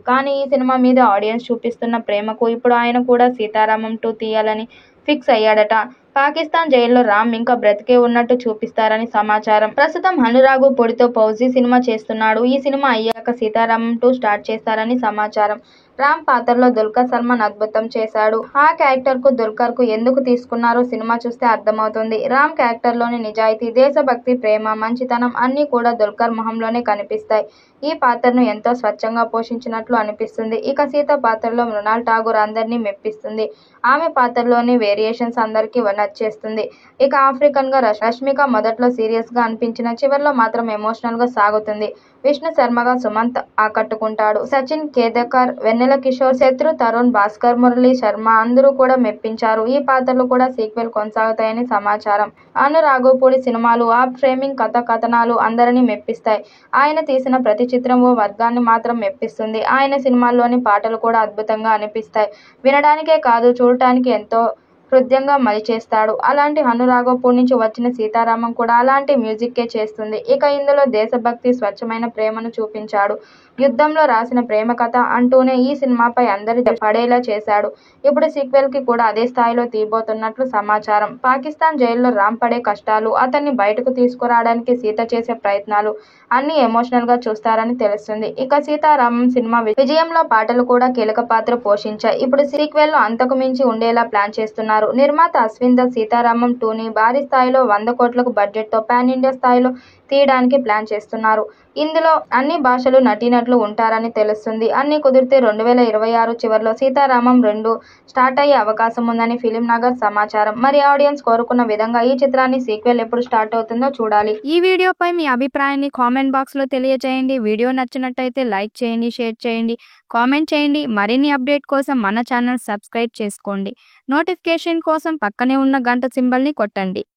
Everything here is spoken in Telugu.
కానీ ఈ సినిమా మీద ఆడియన్స్ చూపిస్తున్న ప్రేమకు ఇప్పుడు ఆయన కూడా సీతారామం 2 తీయాలని ఫిక్స్ అయ్యాడట. పాకిస్తాన్ జైల్లో రామ్ ఇంకా బ్రతికే ఉన్నట్టు చూపిస్తారని సమాచారం. ప్రస్తుతం అనురాగ్ పొడితో ఫౌజీ సినిమా చేస్తున్నాడు. ఈ సినిమా అయ్యాక సీతారామం 2 స్టార్ట్ చేస్తారని సమాచారం. రామ్ పాత్రలో దుల్కర్ సల్మాన్ అద్భుతం చేశాడు. ఆ క్యారెక్టర్ కు దుల్కర్ కు ఎందుకు తీసుకున్నారో సినిమా చూస్తే అర్థమవుతుంది. రామ్ క్యారెక్టర్ లోని నిజాయితీ, దేశభక్తి, ప్రేమ, మంచితనం అన్నీ కూడా దుల్కర్ మొహంలోనే కనిపిస్తాయి. ఈ పాత్రను ఎంతో స్వచ్ఛంగా పోషించినట్లు అనిపిస్తుంది. ఇక సీత పాత్రలో మృణాల్ ఠాగూర్ అందరినీ మెప్పిస్తుంది. ఆమె పాత్రలోని వేరియేషన్స్ అందరికీ నచ్చేస్తుంది. ఇక ఆఫ్రికన్ గా రష్మిక మొదట్లో సీరియస్ గా అనిపించిన చివర్లో మాత్రం ఎమోషనల్ గా సాగుతుంది. విష్ణు శర్మగా సుమంత్ ఆకట్టుకుంటాడు. సచిన్ కేదకర్, వెన్నెల కిషోర్, శత్రు, తరుణ్ భాస్కర్, మురళీ శర్మ అందరూ కూడా మెప్పించారు. ఈ పాత్రలు కూడా సీక్వెల్ కొనసాగుతాయని సమాచారం. అనురాగ్ పూడి సినిమాలు, ఆ ఫ్రేమింగ్, కథనాలు అందరినీ మెప్పిస్తాయి. ఆయన తీసిన ప్రతి చిత్రం ఓ వర్గాన్ని మాత్రం మెప్పిస్తుంది. ఆయన సినిమాల్లోని పాటలు కూడా అద్భుతంగా అనిపిస్తాయి. వినడానికే కాదు, చూడటానికి ఎంతో హృద్యంగా మలిచేస్తాడు. అలాంటి అనురాగ్ పూడి నుంచి వచ్చిన సీతారామం కూడా అలాంటి మ్యూజిక్కే చేస్తుంది. ఇక ఇందులో దేశభక్తి, స్వచ్ఛమైన ప్రేమను చూపించాడు. యుద్ధంలో రాసిన ప్రేమ కథ అంటూనే ఈ సినిమాపై అందరి పడేలా చేశాడు. ఇప్పుడు సీక్వెల్ కి కూడా అదే స్థాయిలో తీయబోతున్నట్లు సమాచారం. పాకిస్తాన్ జైల్లో రామ్ పడే కష్టాలు, అతన్ని బయటకు తీసుకురావడానికి సీత చేసే ప్రయత్నాలు అన్ని ఎమోషనల్ గా చూస్తారని తెలుస్తుంది. ఇక సీతారామం సినిమా విజయంలో పాటలు కూడా కీలక పాత్ర పోషించాయి. ఇప్పుడు సీక్వెల్ లో అంతకు మించి ఉండేలా ప్లాన్ చేస్తున్నారు. నిర్మాత అశ్విన్ దత్ సీతారామం 2ని భారీ స్థాయిలో 100 కోట్లకు బడ్జెట్ తో పాన్ ఇండియా స్థాయిలో తీయడానికి ప్లాన్ చేస్తున్నారు. ఇందులో అన్ని భాషలు నటీనటులు ఉంటారని తెలుస్తుంది. అన్ని కుదిరితే 2026 చివర్లో సీతారామం 2 స్టార్ట్ అయ్యే అవకాశం ఉందని ఫిలిం నగర్ సమాచారం. మరి ఆడియన్స్ కోరుకున్న విధంగా ఈ చిత్రాన్ని సీక్వెల్ ఎప్పుడు స్టార్ట్ అవుతుందో చూడాలి. ఈ వీడియోపై మీ అభిప్రాయాన్ని కామెంట్ బాక్స్ లో తెలియజేయండి. వీడియో నచ్చినట్టయితే లైక్ చేయండి, షేర్ చేయండి, కామెంట్ చేయండి. మరిన్ని అప్డేట్ కోసం మన ఛానల్ సబ్స్క్రైబ్ చేసుకోండి. నోటిఫికేషన్ కోసం పక్కనే ఉన్న గంట సింబల్ ని కొట్టండి.